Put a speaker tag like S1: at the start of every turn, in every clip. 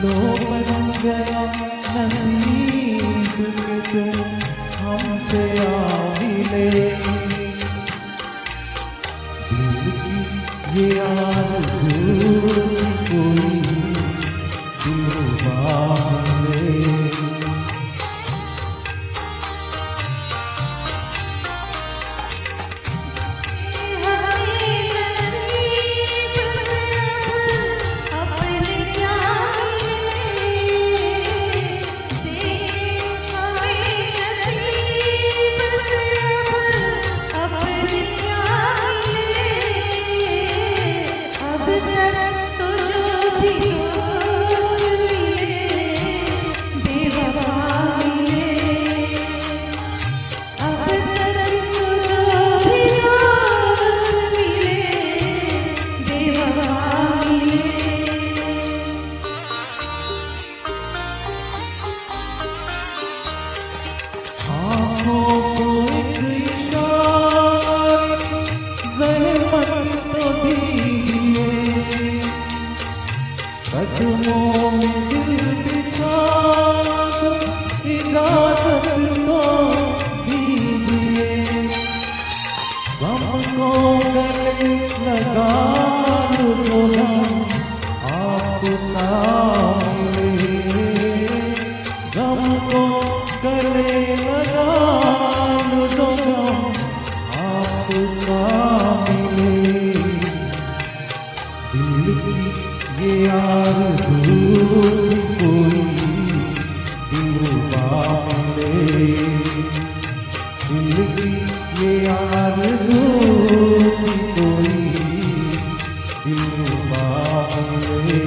S1: लो बन गया नसीब के तुम हमसे आ मिले। दिल की ये आरज़ू की कोई दिलरुबा मिले। कदमों में दिल बिछा दो, इजाज़त तो दीजिए। गम को गले लगा लो हम आपका मिले। गम को गले लगा लो हम आपका मिले। दिल की ये आरज़ू कोई दिलरुबा मिले। दिल की ये आरज़ू कोई दिलरुबा मिले।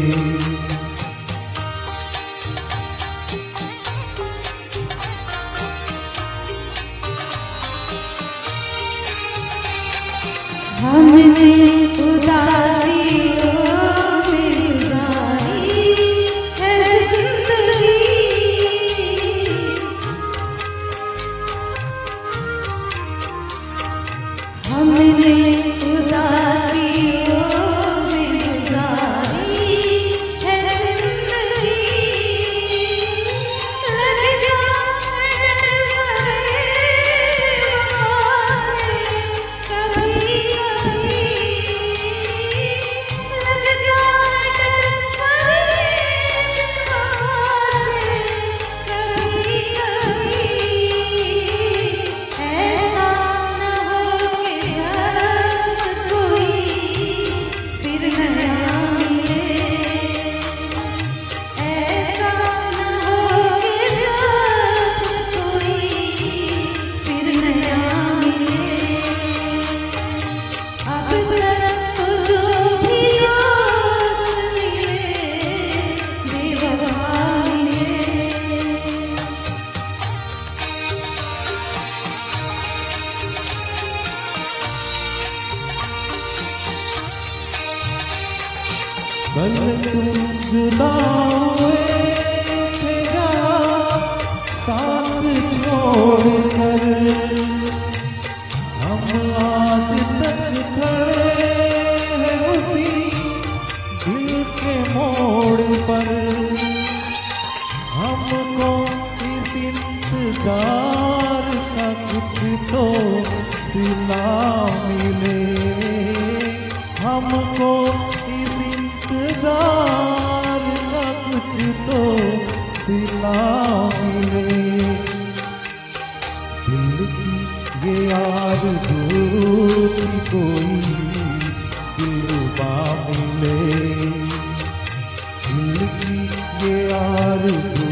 S2: हमने उदासियों में गुजारी है जिंदगी। हमने उदासियों में गुजारी है जिंदगी। लग जा
S1: कल तुम जुदा हुए थे जा साथ छोड़ कर। हम आज तक खड़े हैं उसी दिल के मोड़ पर। हमको इस इंतजार का कुछ तो सिला मिले। हमको इंतजार का कुछ तो सिला मिले। दिल की ये आरज़ू की कोई दिलरुबा मिले। दिल की ये आरज़ू